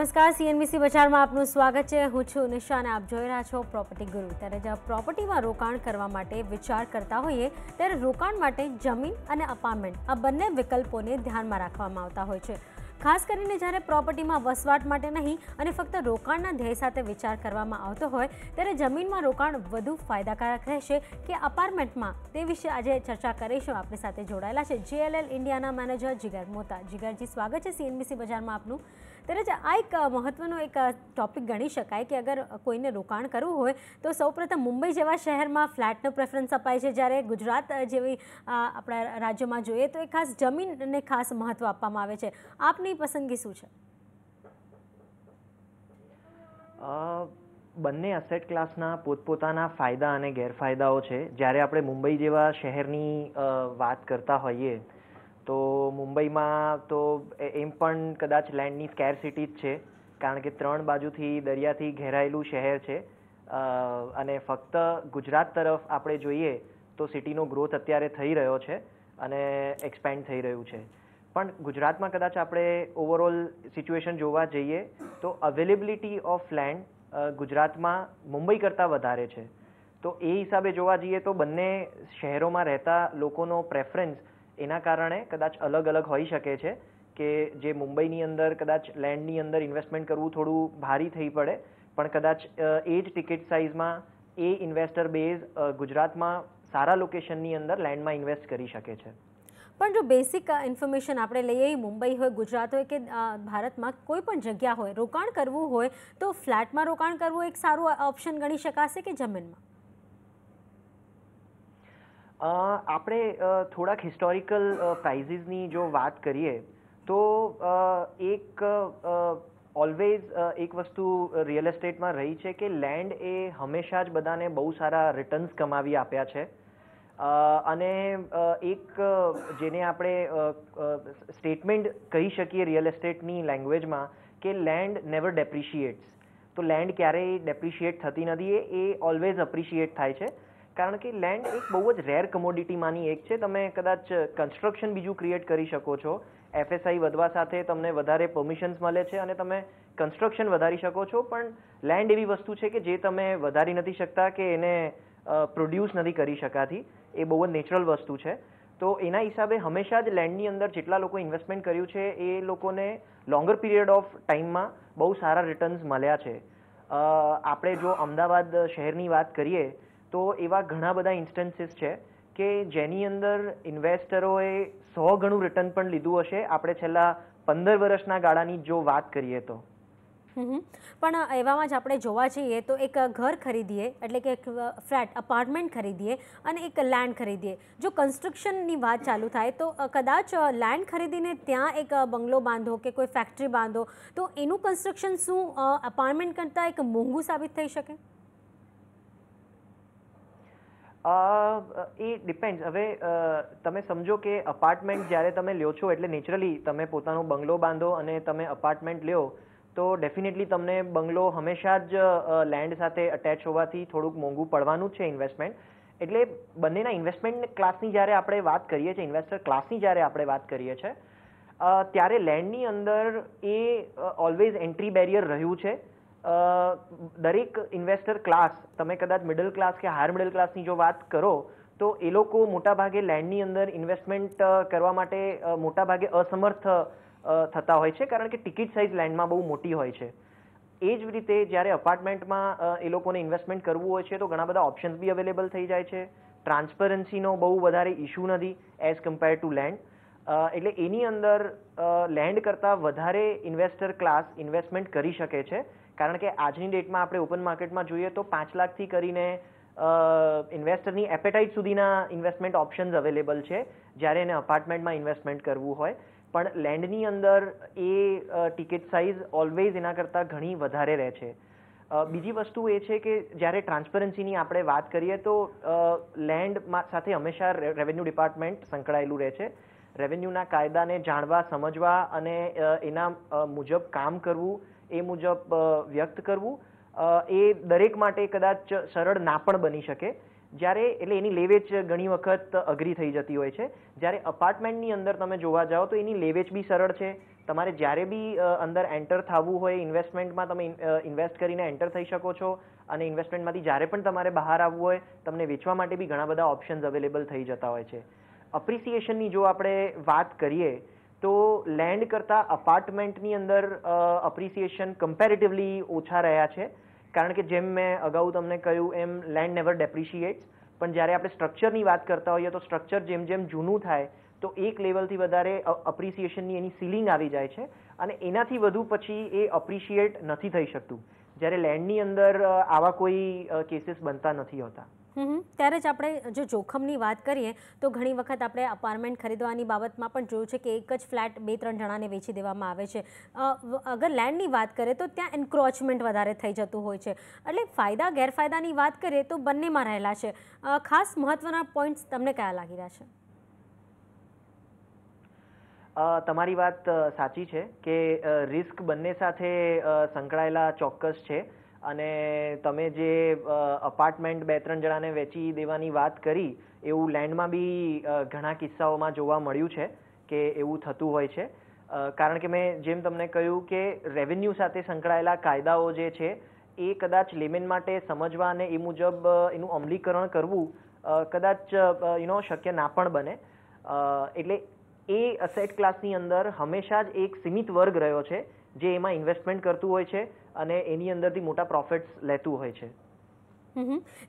નમસ્કાર, સીએનબીસી બજારમાં આપનું સ્વાગત છે। હું છું નિશા અને આપ જોઈ રહ્યા છો પ્રોપર્ટી ગુરુ। ત્યારે જ્યાં પ્રોપર્ટીમાં રોકાણ કરવા માટે વિચાર કરતા હોઈએ ત્યારે રોકાણ માટે જમીન અને અપાર્ટમેન્ટ આ બંને વિકલ્પોને ધ્યાનમાં રાખવામાં આવતા હોય છે। ખાસ કરીને જ્યારે પ્રોપર્ટીમાં વસવાટ માટે નહીં અને ફક્ત રોકાણના ધ્યેય સાથે વિચાર કરવામાં આવતો હોય ત્યારે જમીનમાં રોકાણ વધુ ફાયદાકારક રહેશે કે અપાર્ટમેન્ટમાં, તે વિશે આજે ચર્ચા કરીશું। આપણી સાથે જોડાયેલા છે JLL ઇન્ડિયાના મેનેજર જીગર મોતા। જીગરજી, સ્વાગત છે સીએનબીસી બજારમાં આપનું। ત્યારે આ એક મહત્વનો એક ટોપિક ગણી શકાય કે અગર કોઈને રોકાણ કરવું હોય તો સૌપ્રથમ મુંબઈ જેવા શહેરમાં ફ્લેટનો પ્રેફરન્સ અપાય છે, જ્યારે ગુજરાત જેવી આપણા રાજ્યોમાં જોઈએ તો એ ખાસ જમીનને ખાસ મહત્વ આપવામાં આવે છે। આપની પસંદગી શું છે? બંને એસેટ ક્લાસના પોતપોતાના ફાયદા અને ગેરફાયદાઓ છે। જ્યારે આપણે મુંબઈ જેવા શહેરની વાત કરતા હોઈએ તો મુંબઈમાં તો એમ પણ કદાચ લેન્ડની સ્કેરસિટી જ છે, કારણ કે ત્રણ બાજુથી દરિયાથી ઘેરાયેલું શહેર છે અને ફક્ત ગુજરાત તરફ આપણે જોઈએ તો સિટીનો ગ્રોથ અત્યારે થઈ રહ્યો છે અને એક્સપેન્ડ થઈ રહ્યું છે। પણ ગુજરાતમાં કદાચ આપણે ઓવરઓલ સિચ્યુએશન જોવા જઈએ તો અવેલેબિલિટી ઓફ લેન્ડ ગુજરાતમાં મુંબઈ કરતાં વધારે છે। તો એ હિસાબે જોવા જઈએ તો બંને શહેરોમાં રહેતા લોકોનો પ્રેફરન્સ એના કારણે કદાચ અલગ અલગ હોઈ શકે છે કે જે મુંબઈની અંદર કદાચ લેન્ડની અંદર ઇન્વેસ્ટમેન્ટ કરવું થોડું ભારી થઈ પડે, પણ કદાચ એ જ ટિકિટ સાઇઝમાં એ ઇન્વેસ્ટર બેઝ ગુજરાતમાં સારા લોકેશનની અંદર લેન્ડમાં ઇન્વેસ્ટ કરી શકે છે। પણ જો બેસિક ઇન્ફોર્મેશન આપણે લઈએ, મુંબઈ હોય, ગુજરાત હોય કે ભારતમાં કોઈ પણ જગ્યા હોય, રોકાણ કરવું હોય તો ફ્લેટમાં રોકાણ કરવું એક સારું ઓપ્શન ગણી શકાશે કે જમીનમાં? આપણે થોડાક હિસ્ટોરિકલ પ્રાઇઝીસની જો વાત કરીએ તો એક ઓલવેઝ એક વસ્તુ રિયલ એસ્ટેટમાં રહી છે કે લેન્ડ એ હંમેશા જ બધાને બહુ સારા રિટર્ન્સ કમાવી આપ્યા છે અને એક જેને આપણે સ્ટેટમેન્ટ કહી શકીએ રિયલ એસ્ટેટની લેંગ્વેજમાં કે લેન્ડ નેવર ડેપ્રિશિએટ્સ। તો લેન્ડ ક્યારેય ડેપ્રિશિએટ થતી નથી, એ ઓલવેઝ અપ્રિશિએટ થાય છે, કારણ કે લેન્ડ એક બહુ જ રેર કમોડિટીમાંની એક છે। તમે કદાચ કન્સ્ટ્રક્શન બીજું ક્રિએટ કરી શકો છો, FSI વધવા સાથે તમને વધારે પરમિશન્સ મળે છે અને તમે કન્સ્ટ્રક્શન વધારી શકો છો, પણ લેન્ડ એવી વસ્તુ છે કે જે તમે વધારી નથી શકતા કે એને પ્રોડ્યુસ નથી કરી શકાતી, એ બહુ જ નેચરલ વસ્તુ છે। તો એના હિસાબે હંમેશા જ લેન્ડની અંદર જેટલા લોકો ઇન્વેસ્ટમેન્ટ કર્યું છે એ લોકોને લોંગર પીરિયડ ઓફ ટાઈમમાં બહુ સારા રિટર્ન્સ મળ્યા છે। આપણે જો અમદાવાદ શહેરની વાત કરીએ તો એવા ઘણા બધા ઇન્સ્ટન્સીસ છે કે જેની અંદર ઇન્વેસ્ટરોએ 100 ગણું રિટર્ન પણ લીધું હશે, આપણે છેલ્લા 15 વર્ષના ગાળાની જો વાત કરીએ તો। પણ એવામાં જ આપણે જોવા જઈએ તો એક ઘર ખરીદીએ એટલે કે એક ફ્લેટ અપાર્ટમેન્ટ ખરીદીએ અને એક લેન્ડ ખરીદીએ, જો કન્સ્ટ્રક્શનની વાત ચાલુ થાય તો કદાચ લેન્ડ ખરીદીને ત્યાં એક બંગલો બાંધો કે કોઈ ફેક્ટરી બાંધો તો એનું કન્સ્ટ્રક્શન શું અપાર્ટમેન્ટ કરતાં એક મોંઘું સાબિત થઈ શકે? એ ડિપેન્ડ્સ। હવે તમે સમજો કે અપાર્ટમેન્ટ જ્યારે તમે લ્યો છો એટલે નેચરલી તમે પોતાનો બંગલો બાંધો અને તમે અપાર્ટમેન્ટ લ્યો તો ડેફિનેટલી તમને બંગલો હંમેશા જ લેન્ડ સાથે અટેચ હોવાથી થોડુંક મોંઘું પડવાનું જ છે ઇન્વેસ્ટમેન્ટ। એટલે બંનેના ઇન્વેસ્ટમેન્ટ ક્લાસની જ્યારે આપણે વાત કરીએ છીએ, ઇન્વેસ્ટર ક્લાસની જ્યારે આપણે વાત કરીએ છીએ ત્યારે લેન્ડની અંદર એ ઓલવેઝ એન્ટ્રી બેરિયર રહ્યું છે। દરેક ઇન્વેસ્ટર ક્લાસ, તમે કદાચ મિડલ ક્લાસ કે હાયર મિડલ ક્લાસની જો વાત કરો તો એ લોકો મોટાભાગે લેન્ડની અંદર ઇન્વેસ્ટમેન્ટ કરવા માટે મોટાભાગે અસમર્થ થતા હોય છે, કારણ કે ટિકિટ સાઇઝ લેન્ડમાં બહુ મોટી હોય છે। એ જ રીતે જ્યારે અપાર્ટમેન્ટમાં એ લોકોને ઇન્વેસ્ટમેન્ટ કરવું હોય છે તો ઘણા બધા ઓપ્શન્સ બી અવેલેબલ થઈ જાય છે, ટ્રાન્સપરન્સીનો બહુ વધારે ઇશ્યુ નથી એઝ કમ્પેર ટુ લેન્ડ। એટલે એની અંદર લેન્ડ કરતાં વધારે ઇન્વેસ્ટર ક્લાસ ઇન્વેસ્ટમેન્ટ કરી શકે છે, કારણ કે આજની ડેટમાં આપણે ઓપન માર્કેટમાં જોઈએ તો 5 લાખથી કરીને ઇન્વેસ્ટરની એપેટાઇટ સુધીના ઇન્વેસ્ટમેન્ટ ઓપ્શન્સ અવેલેબલ છે જ્યારે એને અપાર્ટમેન્ટમાં ઇન્વેસ્ટમેન્ટ કરવું હોય, પણ લેન્ડની અંદર એ ટિકિટ સાઇઝ ઓલવેઝ એના કરતાં ઘણી વધારે રહે છે। બીજી વસ્તુ એ છે કે જ્યારે ટ્રાન્સપરન્સીની આપણે વાત કરીએ તો લેન્ડ સાથે હંમેશા રેવન્યુ ડિપાર્ટમેન્ટ સંકળાયેલું રહે છે। રેવન્યુના કાયદાને જાણવા, સમજવા અને એના મુજબ કામ કરવું, એ મુજબ વ્યક્ત કરવું એ દરેક માટે કદાચ સરળ ના પણ બની શકે। જ્યારે એટલે એની લેવેચ ઘણી વખત અઘરી થઈ જતી હોય છે। જ્યારે અપાર્ટમેન્ટની અંદર તમે જોવા જાઓ તો એની લેવેચ બી સરળ છે, તમારે જ્યારે બી અંદર એન્ટર થવું હોય ઇન્વેસ્ટમેન્ટમાં, તમે ઇન્વેસ્ટ કરીને એન્ટર થઈ શકો છો, અને ઇન્વેસ્ટમેન્ટમાંથી જ્યારે પણ તમારે બહાર આવવું હોય, તમને વેચવા માટે બી ઘણા બધા ઓપ્શન્સ અવેલેબલ થઈ જતા હોય છે. અપ્રિસિએશનની જો આપણે વાત કરીએ તો લેન્ડ કરતાં અપાર્ટમેન્ટની અંદર અપ્રિસિએશન કમ્પેરેટિવલી ઓછા રહ્યા છે, કારણ કે જેમ મેં અગાઉ તમને કહ્યું એમ લેન્ડ નેવર ડેપ્રિશિએટ્સ. પણ જ્યારે આપણે સ્ટ્રક્ચરની વાત કરતા હોઈએ તો સ્ટ્રક્ચર જેમ જેમ જૂનું થાય તો એક લેવલથી વધારે અપ્રિસિએશનની એની સીલિંગ આવી જાય છે, અને એનાથી વધુ પછી એ અપ્રિશિએટ નથી થઈ શકતું, જ્યારે લેન્ડની અંદર આવા કોઈ કેસીસ બનતા નથી હોતા. ત્યારે જ આપણે જો જોખમની વાત કરીએ તો ઘણી વખત આપણે અપાર્ટમેન્ટ ખરીદવાની બાબતમાં પણ જોયું છે કે એક જ ફ્લેટ 2-3 જણાને વેચી દેવામાં આવે છે. અગર લેન્ડની વાત કરીએ તો ત્યાં એન્ક્રોચમેન્ટ વધારે થઈ જતું હોય છે. એટલે ફાયદા ગેરફાયદાની વાત કરીએ તો બંનેમાં રહેલા છે. ખાસ મહત્વના પોઈન્ટ્સ તમને કયા લાગી રહ્યા છે? તમારી વાત સાચી છે કે રિસ્ક બંને સાથે સંકળાયેલા ચોક્કસ છે, અને તમે જે અપાર્ટમેન્ટ 2-3 જણાને વેચી દેવાની વાત કરી એવું લેન્ડમાં બી ઘણા કિસ્સાઓમાં જોવા મળ્યું છે કે એવું થતું હોય છે, કારણ કે મેં જેમ તમને કહ્યું કે રેવન્યુ સાથે સંકળાયેલા કાયદાઓ જે છે એ કદાચ લેમેન માટે સમજવા અને એ મુજબ એનું અમલીકરણ કરવું કદાચ શક્ય ના પણ બને. એટલે એ અસેટ ક્લાસની અંદર હંમેશા જ એક સીમિત વર્ગ રહ્યો છે જે એમાં ઇન્વેસ્ટમેન્ટ કરતું હોય છે અને એની અંદરથી મોટા પ્રોફિટ્સ લેતું હોય છે.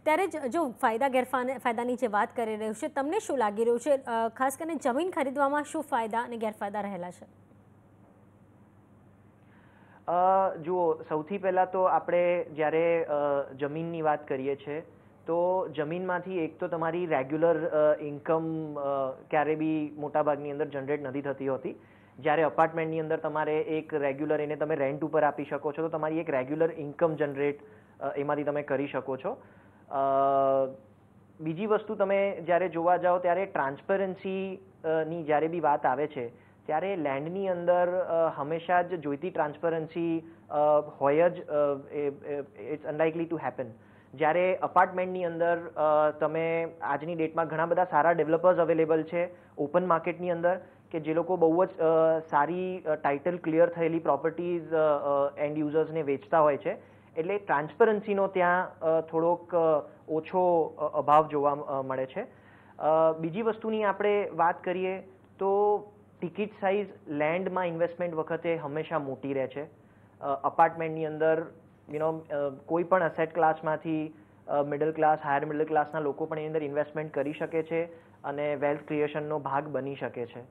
ત્યારે જ જો ફાયદા ગેરફાયદાની જે વાત કરી રહ્યું છે, તમને શું લાગી રહ્યું છે, ખાસ કરીને જમીન ખરીદવામાં શું ફાયદા અને ગેરફાયદા રહેલા છે? જુઓ, સૌથી પહેલાં તો આપણે જ્યારે જમીનની વાત કરીએ છીએ તો જમીનમાંથી એક તો તમારી રેગ્યુલર ઇન્કમ ક્યારે બી મોટાભાગની અંદર જનરેટ નથી થતી હોતી. જ્યારે અપાર્ટમેન્ટની અંદર તમારે એક રેગ્યુલર એને તમે રેન્ટ ઉપર આપી શકો છો, તો તમારી એક રેગ્યુલર ઇન્કમ જનરેટ એમાંથી તમે કરી શકો છો. બીજી વસ્તુ, તમે જ્યારે જોવા જાઓ ત્યારે ટ્રાન્સપરન્સીની જ્યારે બી વાત આવે છે ત્યારે લેન્ડની અંદર હંમેશા જ જોઈતી ટ્રાન્સપરન્સી હોય જ, ઇટ્સ અનલાઇકલી ટુ હેપન. જ્યારે અપાર્ટમેન્ટની અંદર તમે આજની ડેટમાં ઘણા બધા સારા ડેવલપર્સ અવેલેબલ છે ઓપન માર્કેટની અંદર કે જે લોકો બહુ જ સારી ટાઇટલ ક્લિયર થયેલી પ્રોપર્ટીઝ એન્ડ યુઝર્સને વેચતા હોય છે, એટલે ટ્રાન્સપરન્સીનો ત્યાં થોડોક ઓછો અભાવ જોવા મળે છે. બીજી વસ્તુની આપણે વાત કરીએ તો ટિકિટ સાઇઝ લેન્ડમાં ઇન્વેસ્ટમેન્ટ વખતે હંમેશા મોટી રહે છે. અપાર્ટમેન્ટની અંદર કોઈ પણ અસેટ ક્લાસમાંથી મિડલ ક્લાસ, હાયર મિડલ ક્લાસના લોકો પણ એની અંદર ઇન્વેસ્ટમેન્ટ કરી શકે છે અને વેલ્થ ક્રિએશનનો ભાગ બની શકે છે.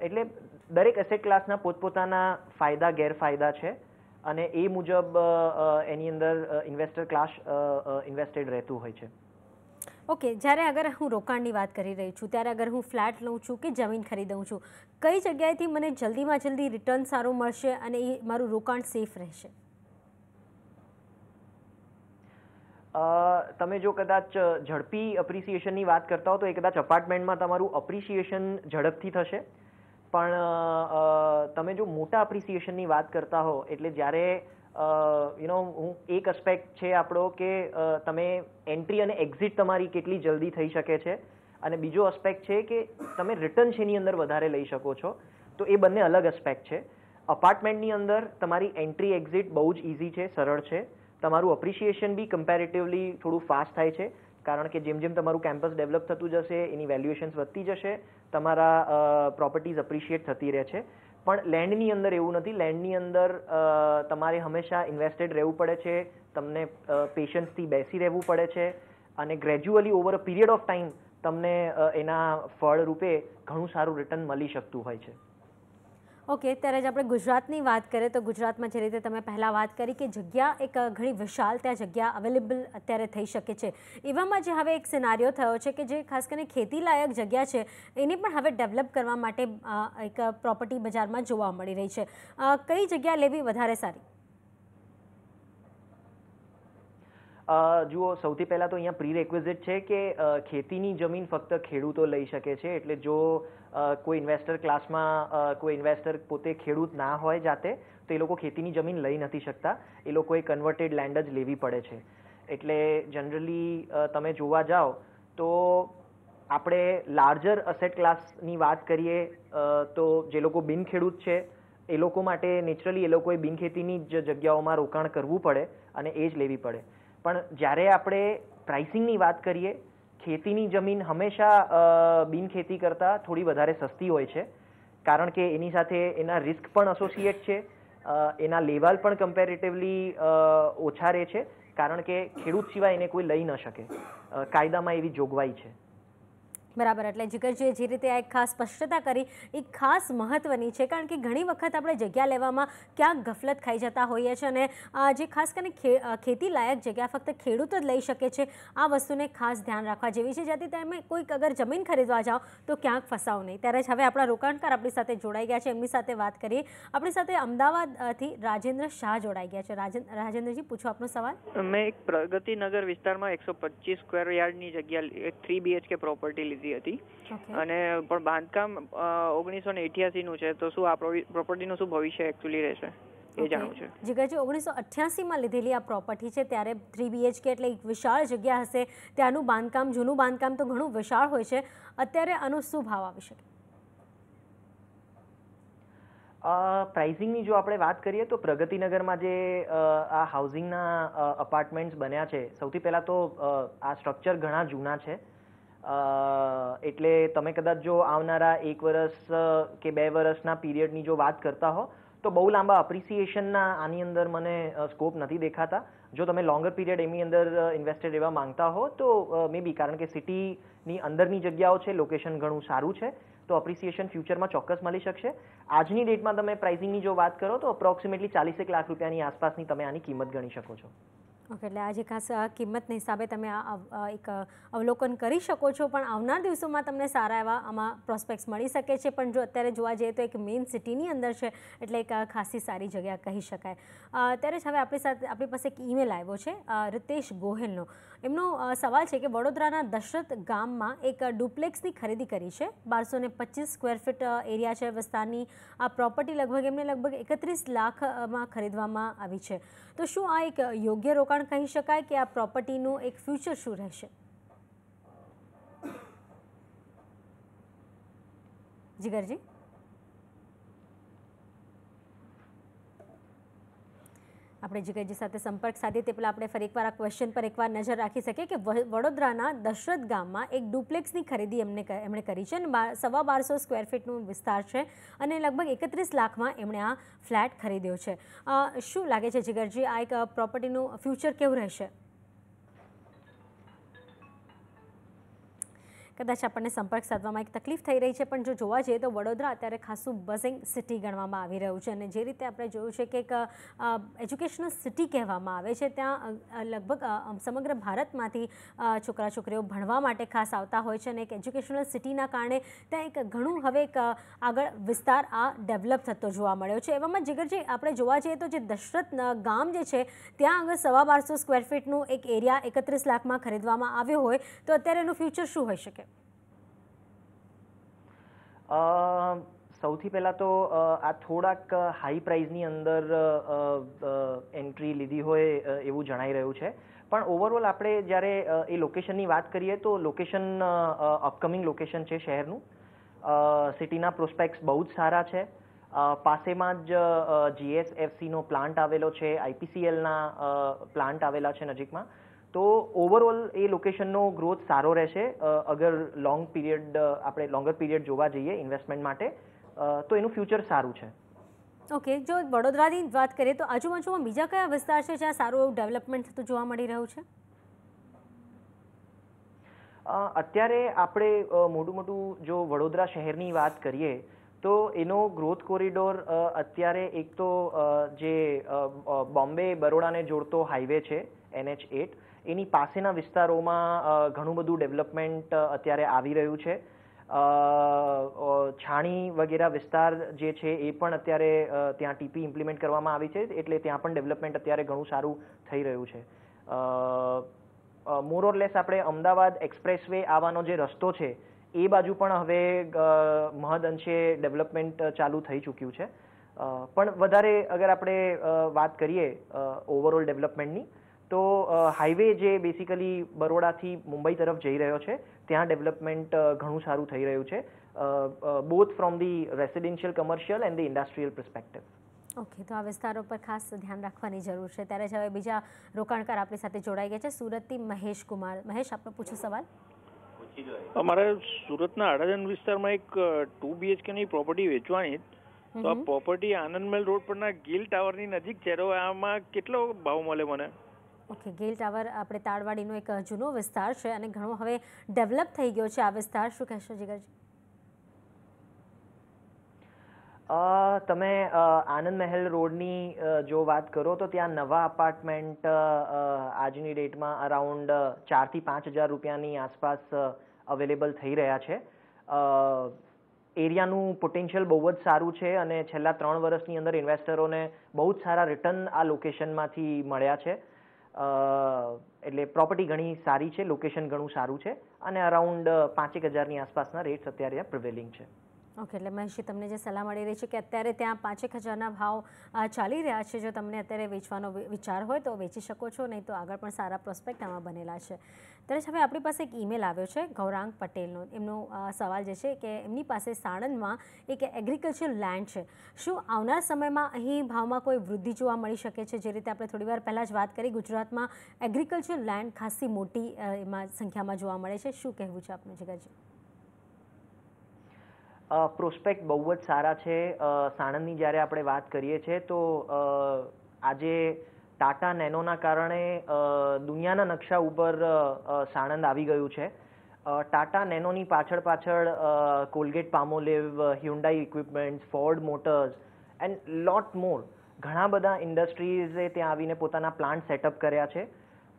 એટલે દરેક એસેટ ક્લાસના પોતપોતાના ફાયદા ગેરફાયદા છે, અને એ મુજબ એની અંદર ઇન્વેસ્ટર ક્લાસ ઇન્વેસ્ટેડ રહેતું હોય છે. ઓકે, જ્યારે અગર હું રોકાણની વાત કરી રહી છું ત્યારે અગર હું ફ્લેટ લઉં છું કે જમીન ખરીદું છું, કઈ જગ્યાએથી મને જલ્દીમાં જલ્દી રિટર્ન સારું મળશે અને એ મારું રોકાણ સેફ રહેશે? તમે જો કદાચ ઝડપી અપ્રિસિએશનની વાત કરતા હો તો એ કદાચ અપાર્ટમેન્ટમાં તમારું અપ્રિસિએશન ઝડપથી થશે, પણ તમે જો મોટા અપ્રિસિએશનની વાત કરતા હો એટલે જ્યારે એક એસ્પેક્ટ છે આપણો કે તમે એન્ટ્રી અને એક્ઝિટ તમારી કેટલી જલ્દી થઈ શકે છે, અને બીજો એસ્પેક્ટ છે કે તમે રિટર્ન શેની અંદર વધારે લઈ શકો છો, તો એ બંને અલગ એસ્પેક્ટ છે. અપાર્ટમેન્ટની અંદર તમારી એન્ટ્રી એક્ઝિટ બહુ જ ઇઝી છે, સરળ છે. તમારું અપ્રિસિએશન બી કમ્પેરેટિવલી થોડું ફાસ્ટ થાય છે, કારણ કે જેમ જેમ તમારું કેમ્પસ ડેવલપ થતું જશે એની વેલ્યુએશન્સ વધતી જશે, તમારા પ્રોપર્ટીઝ અપ્રિશિએટ થતી રહે છે. પણ લેન્ડની અંદર એવું નથી. લેન્ડની અંદર તમારે હંમેશા ઇન્વેસ્ટેડ રહેવું પડે છે, તમને પેશન્સથી બેસી રહેવું પડે છે, અને gradually over a period of time તમને એના ફળ રૂપે ઘણું સારું રિટર્ન મળી શકતું હોય છે. ઓકે, ત્યારે જ આપણે ગુજરાતની વાત કરીએ તો ગુજરાતમાં જે રીતે તમે પહેલાં વાત કરી કે જગ્યા એક ઘણી વિશાળ ત્યાં જગ્યા અવેલેબલ અત્યારે થઈ શકે છે, એવામાં જે હવે એક સિનારીઓ થયો છે કે જે ખાસ કરીને ખેતીલાયક જગ્યા છે એને પણ હવે ડેવલપ કરવા માટે એક પ્રોપર્ટી બજારમાં જોવા મળી રહી છે. કઈ જગ્યા લેવી વધારે સારી? જુઓ, સૌથી પહેલાં તો અહીંયા પ્રી રેક્વિઝિટ છે કે ખેતીની જમીન ફક્ત ખેડૂતો લઈ શકે છે. એટલે જો કોઈ ઇન્વેસ્ટર ક્લાસમાં કોઈ ઇન્વેસ્ટર પોતે ખેડૂત ના હોય જાતે તો એ લોકો ખેતીની જમીન લઈ નથી શકતા, એ લોકોએ કન્વર્ટેડ લેન્ડ જ લેવી પડે છે. એટલે જનરલી તમે જોવા જાઓ તો આપણે લાર્જર અસેટ ક્લાસની વાત કરીએ તો જે લોકો બિન ખેડૂત છે એ લોકો માટે નેચરલી એ લોકોએ બિનખેતીની જ જગ્યાઓમાં રોકાણ કરવું પડે અને એ જ લેવી પડે. પણ જ્યારે આપણે પ્રાઇસિંગની વાત કરીએ, ખેતીની જમીન હંમેશા બિનખેતી કરતાં થોડી વધારે સસ્તી હોય છે, કારણ કે એની સાથે એના રિસ્ક પણ એસોસિએટ છે, એના લેવલ પણ કમ્પેરેટિવલી ઓછા રહે છે, કારણ કે ખેડૂત સિવાય એને કોઈ લઈ ન શકે. કાયદામાં એવી જોગવાઈ છે. બરાબર. એટલે જીગરજીએ જે રીતે આ એક ખાસ સ્પષ્ટતા કરી એ ખાસ મહત્વની છે, કારણ કે ઘણી વખત આપણે જગ્યા લેવામાં ક્યાંક ગફલત ખાઈ જતા હોઈએ છીએ અને જે ખાસ કરીને ખેતી લાયક જગ્યા ફક્ત ખેડૂત જ લઈ શકે છે, આ વસ્તુને ખાસ ધ્યાન રાખવા જેવી છે. જેથી તમે કોઈક અગર જમીન ખરીદવા જાઓ તો ક્યાંક ફસાવ નહીં. ત્યારે જ હવે આપણા રોકાણકાર આપણી સાથે જોડાઈ ગયા છે, એમની સાથે વાત કરીએ. આપણી સાથે અમદાવાદથી રાજેન્દ્ર શાહ જોડાઈ ગયા છે. રાજેન્દ્રજી, પૂછો આપનો સવાલ. મેં એક પ્રગતિનગર વિસ્તારમાં 125 સ્ક્વેર યાર્ડની જગ્યા, એક 3 BHK પ્રોપર્ટી લીધી હતી અને પણ બાંધકામ 1988 નું છે. તો શું આ પ્રોપર્ટીનું શું ભવિષ્ય એકચ્યુઅલી રહેશે એ જાણવું છે. જીગરજી, 1988માં લીધેલી આ પ્રોપર્ટી છે, ત્યારે 3 BHK એટલે એક વિશાળ જગ્યા હશે. ત્યાંનું બાંધકામ, જૂનું બાંધકામ તો ઘણું વિશાળ હોય છે. અત્યારે આનો શું ભાવ આવી શકે? પ્રાઇસિંગની જો આપણે વાત કરીએ તો પ્રગતિનગરમાં જે આ હાઉસિંગના અપાર્ટમેન્ટ્સ બન્યા છે, સૌથી પહેલાં તો આ સ્ટ્રક્ચર ઘણા જૂના છે. એટલે તમે કદાચ જો આવનારા 1 વર્ષ કે 2 વર્ષના પીરિયડની જો વાત કરતા હો તો બહુ લાંબા અપ્રિસિએશનના આની અંદર મને સ્કોપ નથી દેખાતા. જો તમે લોંગર પીરિયડ એની અંદર ઇન્વેસ્ટેડ રહેવા માંગતા હો તો મે બી, કારણ કે સિટીની અંદરની જગ્યાઓ છે, લોકેશન ઘણું સારું છે, તો અપ્રિસિએશન ફ્યુચરમાં ચોક્કસ મળી શકશે. આજની ડેટમાં તમે પ્રાઇસિંગની જો વાત કરો તો અપ્રોક્સિમેટલી 40 લાખ રૂપિયાની આસપાસની તમે આની કિંમત ગણી શકો છો. ઓકે, એટલે આજે ખાસ કિંમતના હિસાબે તમે આ એક અવલોકન કરી શકો છો. પણ આવનાર દિવસોમાં તમને સારા એવા આમાં પ્રોસ્પેક્ટ્સ મળી શકે છે. પણ જો અત્યારે જોવા જઈએ તો એક મેઇન સિટીની અંદર છે, એટલે એક ખાસી સારી જગ્યા કહી શકાય. ત્યારે જ હવે આપણી પાસે એક ઈમેલ આવ્યો છે રિતેશ ગોહિલનો. એમનો સવાલ છે કે વડોદરાના દશરથ ગામમાં એક ડુપ્લેક્સની ખરીદી કરી છે. 1225 સ્ક્વેર ફીટ એરિયા છે વિસ્તારની આ પ્રોપર્ટી. એમને લગભગ 31 લાખમાં ખરીદવામાં આવી છે. તો શું આ એક યોગ્ય રોકાણ કહી શકાય કે આ પ્રોપર્ટીનું એક ફ્યુચર શું રહેશે? જીગરજી, આપણે જીગરજી સાથે સંપર્ક સાધીએ તે પહેલાં આપણે ફરી એકવાર આ ક્વેશ્ચન પર એકવાર નજર રાખી શકીએ કે વડોદરાના દશરથ ગામમાં એક ડુપ્લેક્સની ખરીદી એમણે કરી છે અને 1250 સ્ક્વેર ફીટનું વિસ્તાર છે અને લગભગ 31 લાખમાં એમણે આ ફ્લેટ ખરીદ્યો છે. શું લાગે છે જીગરજી, આ એક પ્રોપર્ટીનું ફ્યુચર કેવું રહેશે? કદાચ આપણને સંપર્ક સાધવામાં એક તકલીફ થઈ રહી છે, પણ જો જોવા જઈએ તો વડોદરા અત્યારે ખાસું બઝિંગ સિટી ગણવામાં આવી રહ્યું છે. અને જે રીતે આપણે જોયું છે કે એક એજ્યુકેશનલ સિટી કહેવામાં આવે છે, ત્યાં લગભગ સમગ્ર ભારતમાંથી છોકરા છોકરીઓ ભણવા માટે ખાસ આવતા હોય છે. અને એક એજ્યુકેશનલ સિટીના કારણે ત્યાં એક ઘણું હવે એક આગળ વિસ્તાર આ ડેવલપ થતો જોવા મળ્યો છે. એવામાં જીગરજી, આપણે જોવા જઈએ તો જે દશરથ ગામ જે છે ત્યાં આગળ 1250 સ્ક્વેર ફીટનું એક એરિયા 31 લાખમાં ખરીદવામાં આવ્યો હોય તો અત્યારે એનું ફ્યુચર શું હોઈ શકે? સૌથી પહેલાં તો આ થોડાક હાઈ પ્રાઇઝની અંદર એન્ટ્રી લીધી હોય એવું જણાઈ રહ્યું છે. પણ ઓવરઓલ આપણે જ્યારે એ લોકેશનની વાત કરીએ તો લોકેશન અપકમિંગ લોકેશન છે શહેરનું. સિટીના પ્રોસ્પેક્ટ્સ બહુ જ સારા છે. પાસેમાં જ GSFCનો પ્લાન્ટ આવેલો છે, IPCLના પ્લાન્ટ આવેલા છે નજીકમાં. તો ઓવરઓલ એ લોકેશનનો ગ્રોથ સારો રહેશે. અગર આપણે લોંગર પીરિયડ જોવા જઈએ ઇન્વેસ્ટમેન્ટ માટે તો એનું ફ્યુચર સારું છે. ઓકે, જો વડોદરાની વાત કરીએ તો આજુબાજુમાં બીજા કયા વિસ્તાર છે જ્યાં સારું એવું ડેવલપમેન્ટ થતું જોવા મળી રહ્યું છે? અત્યારે આપણે મોટું જો વડોદરા શહેરની વાત કરીએ તો એનો ગ્રોથ કોરિડોર અત્યારે એક તો જે બોમ્બે બરોડાને જોડતો હાઈવે છે NH8, એની પાસેના વિસ્તારોમાં ઘણું બધું ડેવલપમેન્ટ અત્યારે આવી રહ્યું છે. છાણી વગેરે વિસ્તાર જે છે એ પણ અત્યારે ત્યાં TP ઇમ્પ્લિમેન્ટ કરવામાં આવી છે, એટલે ત્યાં પણ ડેવલપમેન્ટ અત્યારે ઘણું સારું થઈ રહ્યું છે. મોર ઓર લેસ આપણે અમદાવાદ એક્સપ્રેસવે આવવાનો જે રસ્તો છે એ બાજુ પણ હવે મહદઅંશે ડેવલપમેન્ટ ચાલુ થઈ ચૂક્યું છે. પણ વધારે અગર આપણે વાત કરીએ ઓવરઓલ ડેવલપમેન્ટની તો હાઈવે જે બેસિકલી બરોડાથી મુંબઈ તરફ જઈ રહ્યો છે ત્યાં ડેવલપમેન્ટ ઘણું સારું થઈ રહ્યું છે, both from the residential, commercial and the industrial perspective. Okay, તો આ વિસ્તારો પર ખાસ ધ્યાન રાખવાની જરૂર છે. ત્યારે જ હવે બીજા રોકાણકાર આપણી સાથે જોડાઈ ગયા છે, સુરતથી મહેશ કુમાર. મહેશ, આપનો પૂછો સવાલ. અમારે સુરતના અડાજણ વિસ્તારમાં એક 2 BHK ની પ્રોપર્ટી વેચવાની, તો આ પ્રોપર્ટી આનંદમહેલ રોડ પરના ગિલ ટાવરની નજીક છે, તો આમાં કેટલો ભાવ મળે મને? ઓકે, ગિલ ટાવર આપણે તાળવાડીનો એક જૂનો વિસ્તાર છે અને ઘણો હવે ડેવલપ થઈ ગયો છે આ વિસ્તાર. શું કહેશો જીગરજી? તમે આનંદ મહેલ રોડની જો વાત કરો તો ત્યાં નવા અપાર્ટમેન્ટ આજની ડેટમાં અરાઉન્ડ 4,000 થી 5,000 રૂપિયાની આસપાસ અવેલેબલ થઈ રહ્યા છે. એરિયાનું પોટેન્શિયલ બહુ જ સારું છે અને છેલ્લા 3 વર્ષની અંદર ઇન્વેસ્ટરોને બહુ જ સારા રિટર્ન આ લોકેશનમાંથી મળ્યા છે. એટલે પ્રોપર્ટી ઘણી સારી છે, લોકેશન ઘણું સારું છે અને અરાઉન્ડ 5,000ની આસપાસના રેટ્સ અત્યારે પ્રિવેલિંગ છે. ઓકે, એટલે મહેશજી, તમને જે સલાહ મળી રહી છે કે અત્યારે ત્યાં 5,000ના ભાવ ચાલી રહ્યા છે. જો તમને અત્યારે વેચવાનો વિચાર હોય તો વેચી શકો છો, નહીં તો આગળ પણ સારા પ્રોસ્પેક્ટ આમાં બનેલા છે. ત્યારે હવે આપણી પાસે એક ઈમેલ આવ્યો છે ગૌરાંગ પટેલનો. એમનો સવાલ જે છે કે એમની પાસે સાણંદમાં એક એગ્રીકલ્ચર લેન્ડ છે. શું આવનાર સમયમાં અહીં ભાવમાં કોઈ વૃદ્ધિ જોવા મળી શકે છે? જે રીતે આપણે થોડી વાર પહેલાં જ વાત કરી, ગુજરાતમાં એગ્રીકલ્ચર લેન્ડ ખાસી મોટી એમાં સંખ્યામાં જોવા મળે છે. શું કહેવું છે આપનું જીગરજી? પ્રોસ્પેક્ટ બહુ જ સારા છે. સાણંદની જ્યારે આપણે વાત કરીએ છીએ તો આજે ટાટા નેનોના કારણે દુનિયાના નકશા ઉપર સાણંદ આવી ગયું છે. ટાટા નેનોની પાછળ Colgate Palmolive, Hyundai equipments, Ford Motors and lot more ઘણા બધા ઇન્ડસ્ટ્રીઝે ત્યાં આવીને પોતાના પ્લાન્ટ સેટઅપ કર્યા છે.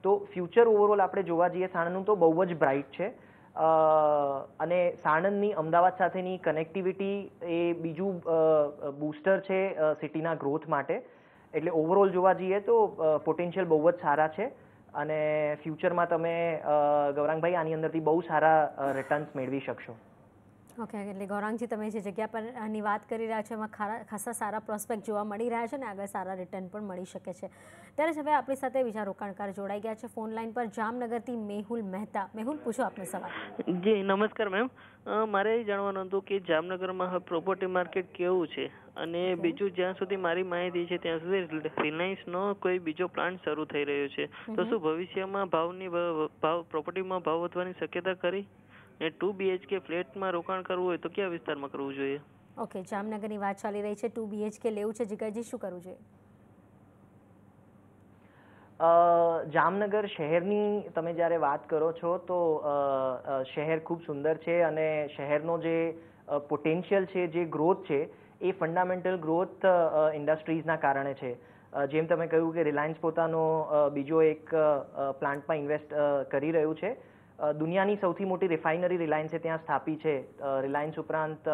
તો ફ્યુચર ઓવરઓલ આપણે જોવા જઈએ સાણંદનું તો બહુ જ બ્રાઇટ છે. અને સાણંદની અમદાવાદ સાથેની કનેક્ટિવિટી એ બીજું બૂસ્ટર છે સિટીના ગ્રોથ માટે. એટલે ઓવરઓલ જોવા જઈએ તો પોટેન્શિયલ બહુ જ સારા છે અને ફ્યુચરમાં તમે ગૌરાંગભાઈ આની અંદરથી બહુ સારા રિટર્ન્સ મેળવી શકશો. ઓકે, એટલે ગૌરાંગજી, તમે જે જગ્યા પરની વાત કરી રહ્યા છો એમાં ખાસા સારા પ્રોસ્પેક્ટ જોવા મળી રહ્યા છે અને આગળ સારા રિટર્ન પણ મળી શકે છે. ત્યારે જ હવે આપણી સાથે બીજા રોકાણકાર જોડાઈ ગયા છે ફોન લાઈન પર, જામનગરથી મેહુલ મહેતા. મેહુલ, પૂછો આપનો સવાલ. જી નમસ્કાર મેમ, મારે એ જાણવાનું હતું કે જામનગરમાં પ્રોપર્ટી માર્કેટ કેવું છે અને બીજું જ્યાં સુધી મારી માહિતી છે ત્યાં સુધી રિલાયન્સનો કોઈ બીજો પ્લાન્ટ શરૂ થઈ રહ્યો છે, તો શું ભવિષ્યમાં પ્રોપર્ટીમાં ભાવ વધવાની શક્યતા ખરી? ને 2 BHK ફ્લેટમાં રોકાણ કરવું હોય તો કયા વિસ્તારમાં કરવું જોઈએ? ઓકે, જામનગરની વાત ચાલી રહી છે. 2 BHK લેવું છે, જીગરજી શું કરવું જોઈએ? જામનગર શહેરની તમે જ્યારે વાત કરો છો તો શહેર ખૂબ સુંદર છે અને શહેરનો જે પોટેન્શિયલ છે, જે ગ્રોથ છે, એ ફંડામેન્ટલ ગ્રોથ ઇન્ડસ્ટ્રીઝના કારણે છે. જેમ તમે કહ્યું કે રિલાયન્સ પોતાનો બીજો એક પ્લાન્ટમાં ઇન્વેસ્ટ કરી રહ્યું છે. દુનિયાની સૌથી મોટી રિફાઇનરી રિલાયન્સે ત્યાં સ્થાપી છે. રિલાયન્સ ઉપરાંત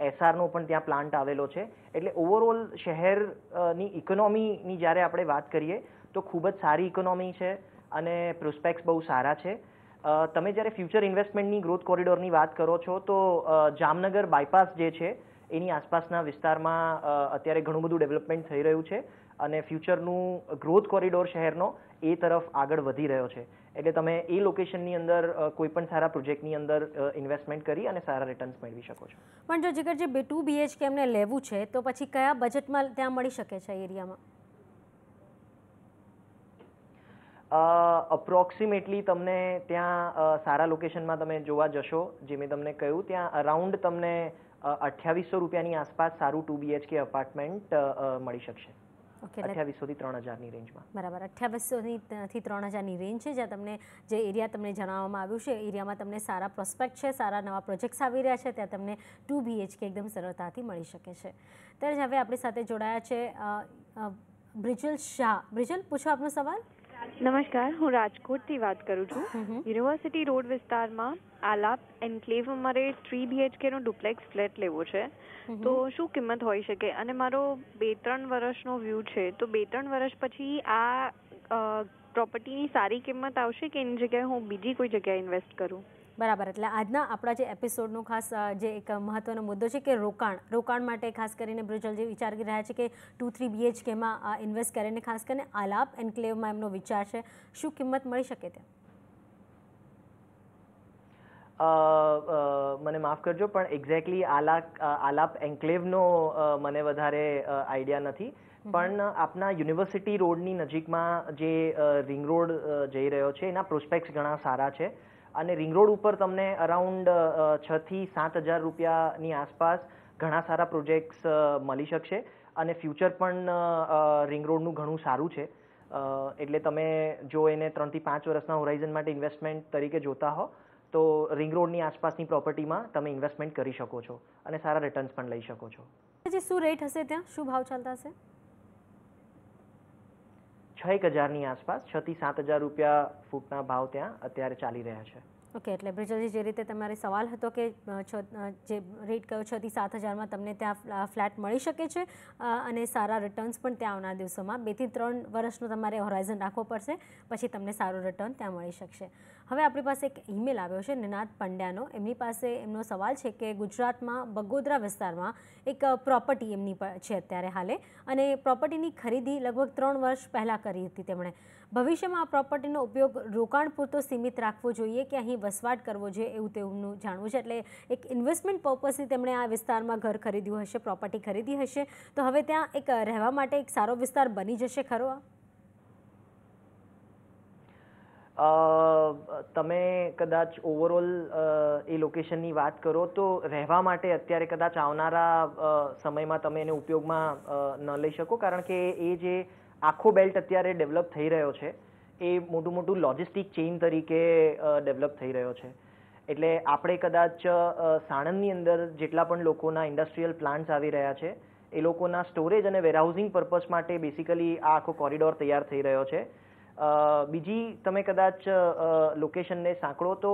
એસઆરનો પણ ત્યાં પ્લાન્ટ આવેલો છે. એટલે ઓવરઓલ શહેરની ઇકોનોમીની જ્યારે આપણે વાત કરીએ તો ખૂબ જ સારી ઇકોનોમી છે અને પ્રોસ્પેક્ટ્સ બહુ સારા છે. તમે જ્યારે ફ્યુચર ઇન્વેસ્ટમેન્ટની ગ્રોથ કોરિડોરની વાત કરો છો તો જામનગર બાયપાસ જે છે એની આસપાસના વિસ્તારમાં અત્યારે ઘણું બધું ડેવલપમેન્ટ થઈ રહ્યું છે અને ફ્યુચરનું ગ્રોથ કોરિડોર શહેરનો એ તરફ આગળ વધી રહ્યો છે. એટલે તમે એ લોકેશનની અંદર કોઈ પણ સારા પ્રોજેક્ટની અંદર ઇન્વેસ્ટમેન્ટ કરી અને સારા રિટર્ન્સ મેળવી શકો છો. પણ જો જીગરજી 2 BHK એમને લેવું છે તો પછી કયા બજેટમાં ત્યાં મળી શકે છે એરિયામાં? અપ્રોક્સિમેટલી તમને ત્યાં સારા લોકેશનમાં તમે જોવા જશો, જે મેં તમને કહ્યું, ત્યાં અરાઉન્ડ તમને 2,800 રૂપિયાની આસપાસ સારું 2 BHK અપાર્ટમેન્ટ મળી શકશે. 2,800 થી 3,000ની રેન્જમાં. બરાબર, 2,800 થી 3,000ની રેન્જ છે. જ્યાં તમને જે એરિયા તમને જણાવવામાં આવ્યું છે એરિયામાં તમને સારા પ્રોસ્પેક્ટ છે, સારા નવા પ્રોજેક્ટ્સ આવી રહ્યા છે, ત્યાં તમને 2 BHK એકદમ સરળતાથી મળી શકે છે. ત્યારે જ હવે આપણી સાથે જોડાયા છે બ્રિજલ શાહ. બ્રિજલ, પૂછો આપનો સવાલ. નમસ્કાર, હું રાજકોટથી વાત કરું છું. યુનિવર્સિટી રોડ વિસ્તારમાં આલાપ એન્ક્લેવમાં મારે 3 BHK નો ડુપ્લેક્સ ફ્લેટ લેવો છે, તો શું કિંમત હોઈ શકે? અને મારો 2-3 વર્ષનો વ્યૂ છે, તો 2-3 વર્ષ પછી આ પ્રોપર્ટીની સારી કિંમત આવશે કે એની જગ્યાએ હું બીજી કોઈ જગ્યાએ ઇન્વેસ્ટ કરું? બરાબર, એટલે આજના આપણા જે એપિસોડનો ખાસ જે એક મહત્વનો મુદ્દો છે કે રોકાણ માટે ખાસ કરીને બ્રિજલજી વિચાર કરી રહ્યા છે કે 2-3 BHKમાં ઇન્વેસ્ટ કરીને ખાસ કરીને આલાપ એન્ક્લેવમાં એમનો વિચાર છે. શું કિંમત મળી શકે ત્યાં? મને માફ કરજો પણ એક્ઝેક્ટલી આલાપ એન્ક્લેવનો મને વધારે આઈડિયા નથી, પણ આપના યુનિવર્સિટી રોડની નજીકમાં જે રિંગ રોડ જઈ રહ્યો છે એના પ્રોસ્પેક્ટ્સ ઘણા સારા છે અને રિંગ રોડ ઉપર તમને અરાઉન્ડ 6,000 થી 7,000 રૂપિયાની આસપાસ ઘણા સારા પ્રોજેક્ટ્સ મળી શકશે અને ફ્યુચર પણ રિંગ રોડનું ઘણું સારું છે. એટલે તમે જો એને 3 થી 5 વર્ષના હોરાઇઝન માટે ઇન્વેસ્ટમેન્ટ તરીકે જોતા હો તો રિંગ રોડની આસપાસની પ્રોપર્ટીમાં તમે ઇન્વેસ્ટમેન્ટ કરી શકો છો અને સારા રિટર્ન્સ પણ લઈ શકો છો. શું રેટ હશે ત્યાં, શું ભાવ ચાલતા હશે? 6,000ની આસપાસ, 6,000 થી 7,000 રૂપિયા ફૂટના ભાવ ત્યાં અત્યારે ચાલી રહ્યા છે. ઓકે, એટલે બ્રિજલજી જે રીતે તમારે સવાલ હતો કે જે રેટ કયો 6,000 થી 7,000માં તમને ત્યાં ફ્લેટ મળી શકે છે અને સારા રિટર્ન્સ પણ ત્યાં આવનાર દિવસોમાં 2 થી 3 વર્ષનો તમારે હોરાઇઝન રાખવો પડશે, પછી તમને સારું રિટર્ન ત્યાં મળી શકશે. હવે આપણી પાસે એક ઈમેલ આવ્યો છે નિનાદ પંડ્યાનો. એમની પાસે એમનો સવાલ છે કે ગુજરાતમાં બગોદરા વિસ્તારમાં એક પ્રોપર્ટી એમની છે અત્યારે હાલે, અને પ્રોપર્ટીની ખરીદી લગભગ 3 વર્ષ પહેલાં કરી હતી તેમણે. ભવિષ્યમાં આ પ્રોપર્ટીનો ઉપયોગ રોકાણ પૂરતો સીમિત રાખવો જોઈએ કે અહીં વસવાટ કરવો જોઈએ એવું તેમનું જાણવું છે. એટલે એક ઇન્વેસ્ટમેન્ટ પર્પઝથી તેમણે આ વિસ્તારમાં ઘર ખરીદ્યું હશે, પ્રોપર્ટી ખરીદી હશે, તો હવે ત્યાં એક રહેવા માટે એક સારો વિસ્તાર બની જશે ખરો આ? તમે કદાચ ઓવરઓલ એ લોકેશનની વાત કરો તો રહેવા માટે અત્યારે કદાચ આવનારા સમયમાં તમે એને ઉપયોગમાં ન લઈ શકો, કારણ કે એ જે આખો બેલ્ટ અત્યારે ડેવલપ થઈ રહ્યો છે એ મોટું લોજિસ્ટિક ચેઇન તરીકે ડેવલપ થઈ રહ્યો છે. એટલે આપણે કદાચ સાણંદની અંદર જેટલા પણ લોકોના ઇન્ડસ્ટ્રીયલ પ્લાન્ટ્સ આવી રહ્યા છે એ લોકોના સ્ટોરેજ અને વેરહાઉસિંગ પર્પઝ માટે બેસિકલી આ આખો કોરિડોર તૈયાર થઈ રહ્યો છે. બીજી તમે કદાચ લોકેશનને સાંકળો તો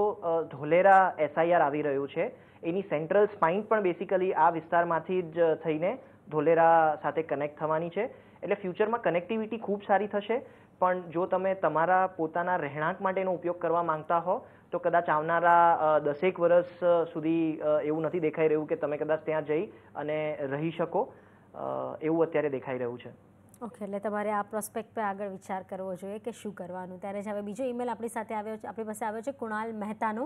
ધોલેરા SIR આવી રહ્યું છે, એની સેન્ટ્રલ સ્પાઇન પણ બેસિકલી આ વિસ્તારમાંથી જ થઈને ધોલેરા સાથે કનેક્ટ થવાની છે. એટલે ફ્યુચરમાં કનેક્ટિવિટી ખૂબ સારી થશે, પણ જો તમે તમારા પોતાના રહેણાંક માટેનો ઉપયોગ કરવા માંગતા હો તો કદાચ આવનારા 10 વર્ષ સુધી એવું નથી દેખાઈ રહ્યું કે તમે કદાચ ત્યાં જઈ અને રહી શકો, એવું અત્યારે દેખાઈ રહ્યું છે. ઓકે, એટલે તમારે આ પ્રોસ્પેક્ટ પર આગળ વિચાર કરવો જોઈએ કે શું કરવાનું. ત્યારે જ હવે બીજો ઈમેલ આપણી પાસે આવ્યો છે કુણાલ મહેતાનો.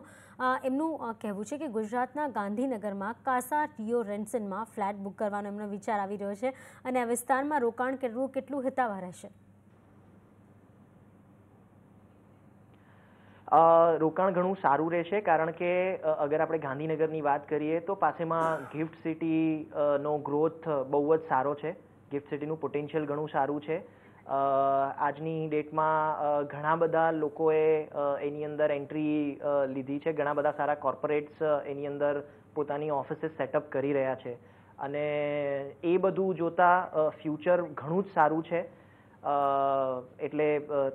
એમનું કહેવું છે કે ગુજરાતના ગાંધીનગરમાં કાસા રિયો રેન્સનમાં ફ્લેટ બુક કરવાનો એમનો વિચાર આવી રહ્યો છે અને આ વિસ્તારમાં રોકાણ કરવું કેટલું હિતાવહ રહેશે? રોકાણ ઘણું સારું રહેશે, કારણ કે અગર આપણે ગાંધીનગરની વાત કરીએ તો પાસેમાં ગિફ્ટ સિટીનો ગ્રોથ બહુ જ સારો છે. ગિફ્ટ સિટીનું પોટેન્શિયલ ઘણું સારું છે. આજની ડેટમાં ઘણા બધા લોકોએ એની અંદર એન્ટ્રી લીધી છે, ઘણા બધા સારા કોર્પોરેટ્સ એની અંદર પોતાની ઓફિસીસ સેટઅપ કરી રહ્યા છે અને એ બધું જોતા ફ્યુચર ઘણું જ સારું છે. એટલે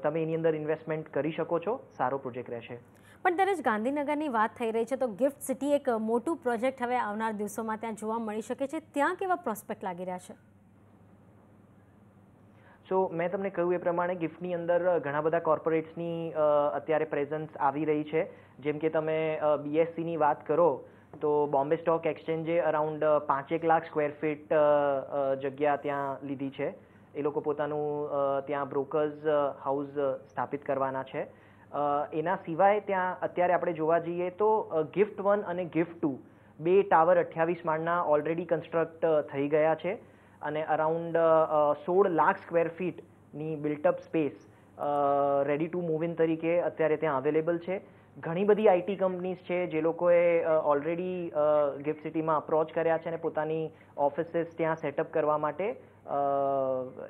તમે એની અંદર ઇન્વેસ્ટમેન્ટ કરી શકો છો, સારો પ્રોજેક્ટ રહેશે. પણ ત્યારે જ ગાંધીનગરની વાત થઈ રહી છે તો ગિફ્ટ સિટી એક મોટું પ્રોજેક્ટ હવે આવનાર દિવસોમાં ત્યાં જોવા મળી શકે છે. ત્યાં કેવા પ્રોસ્પેક્ટ લાગી રહ્યા છે? સો મેં તમને કહ્યું એ પ્રમાણે ગિફ્ટની અંદર ઘણા બધા કોર્પોરેટ્સની અત્યારે પ્રેઝન્સ આવી રહી છે. જેમ કે તમે BSCની વાત કરો તો બોમ્બે સ્ટોક એક્સચેન્જે અરાઉન્ડ 5 લાખ સ્ક્વેર ફીટ જગ્યા ત્યાં લીધી છે. એ લોકો પોતાનું ત્યાં બ્રોકર્સ હાઉસ સ્થાપિત કરવાના છે. એના સિવાય ત્યાં અત્યારે આપણે જોવા જઈએ તો ગિફ્ટ 1 અને ગિફ્ટ 2 બે ટાવર 28 માળના ઓલરેડી કન્સ્ટ્રક્ટ થઈ ગયા છે અને અરાઉન્ડ 16 લાખ સ્ક્વેર ફીટની built up space ready to move in તરીકે અત્યારે ત્યાં અવેલેબલ છે. ઘણી બધી IT કંપનીઝ છે જે લોકોએ ઓલરેડી ગિફ્ટ સિટીમાં અપ્રોચ કર્યા છે અને પોતાની ઓફિસીસ ત્યાં સેટઅપ કરવા માટે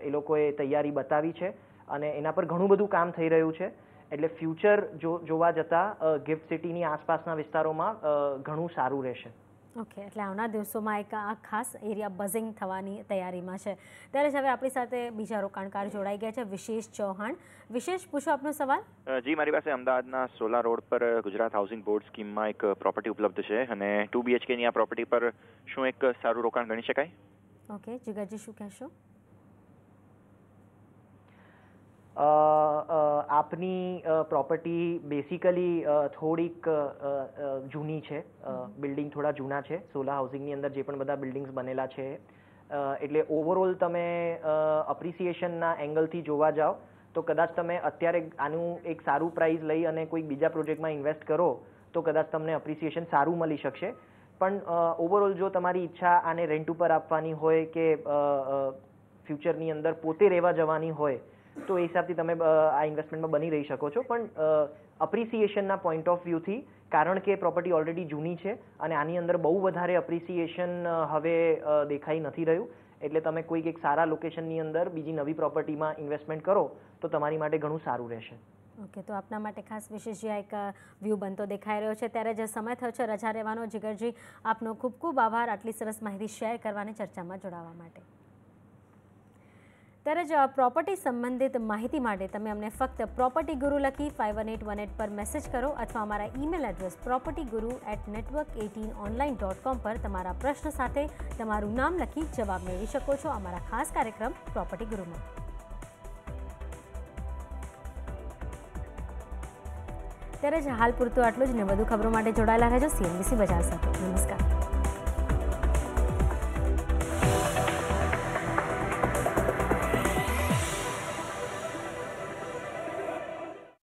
એ લોકોએ તૈયારી બતાવી છે અને એના પર ઘણું બધું કામ થઈ રહ્યું છે. એટલે ફ્યુચર જોવા જતાં ગિફ્ટ સિટીની આસપાસના વિસ્તારોમાં ઘણું સારું રહેશે. ઓકે, એટલે આવનાર દિવસોમાં એક આ ખાસ એરિયા બઝિંગ થવાની તૈયારીમાં છે. ત્યારે જ હવે આપણી સાથે બીજા રોકાણકાર જોડાઈ ગયા છે, વિશેષ ચૌહાણ. વિશેષ, પૂછો આપનો સવાલ. જી, મારી પાસે અમદાવાદના સોલા રોડ પર ગુજરાત હાઉસિંગ બોર્ડ સ્કીમમાં એક પ્રોપર્ટી ઉપલબ્ધ છે અને 2 BHKની આ પ્રોપર્ટી પર શું એક સારું રોકાણ ગણી શકાય? ઓકે, જીગરજી શું કહેશો? આપની પ્રોપર્ટી બેસિકલી થોડીક જૂની છે, બિલ્ડિંગ થોડા જૂના છે, સોલા હાઉસિંગની અંદર જે પણ બધા બિલ્ડિંગ્સ બનેલા છે, એટલે ઓવરઓલ તમે અપ્રિસિએશનના એંગલથી જોવા જાઓ તો કદાચ તમે અત્યારે આનું એક સારું પ્રાઇસ લઈ અને કોઈક બીજા પ્રોજેક્ટમાં ઇન્વેસ્ટ કરો તો કદાચ તમને અપ્રિસિએશન સારું મળી શકશે. પણ ઓવરઓલ જો તમારી ઈચ્છા આને રેન્ટ ઉપર આપવાની હોય કે ફ્યુચરની અંદર પોતે રહેવા જવાની હોય તો એ હિસાબથી તમે આ ઇન્વેસ્ટમેન્ટમાં બની રહી શકો છો. પણ અપ્રિસિએશનના પોઈન્ટ ઓફ વ્યૂથી, કારણ કે પ્રોપર્ટી ઓલરેડી જૂની છે અને આની અંદર બહુ વધારે અપ્રિસિએશન હવે દેખાઈ નથી રહ્યું, એટલે તમે કોઈક એક સારા લોકેશનની અંદર બીજી નવી પ્રોપર્ટીમાં ઇન્વેસ્ટમેન્ટ કરો તો તમારી માટે ઘણું સારું રહેશે. ઓકે, તો આપના માટે ખાસ વિશેષ જે એક વ્યૂ બનતો દેખાઈ રહ્યો છે. ત્યારે જે સમય થયો છે રજા રહેવાનો, જીગરજી આપનો ખૂબ ખૂબ આભાર આટલી સરસ માહિતી શેર કરવાની, ચર્ચામાં જોડાવા માટે. ત્યારે જ પ્રોપર્ટી સંબંધિત માહિતી માટે તમે અમને ફક્ત પ્રોપર્ટી ગુરુ લખી 51818 પર મેસેજ કરો અથવા અમારા ઈમેલ એડ્રેસ propertyguru@network18online.com પર તમારા પ્રશ્ન સાથે તમારું નામ લખી જવાબ મેળવી શકો છો અમારા ખાસ કાર્યક્રમ પ્રોપર્ટી ગુરુમાં. ત્યારે જ હાલ પૂરતું આટલું જ ને. વધુ ખબરો માટે જોડાયેલા રહેજો CNBC બજાર સાથે. નમસ્કાર.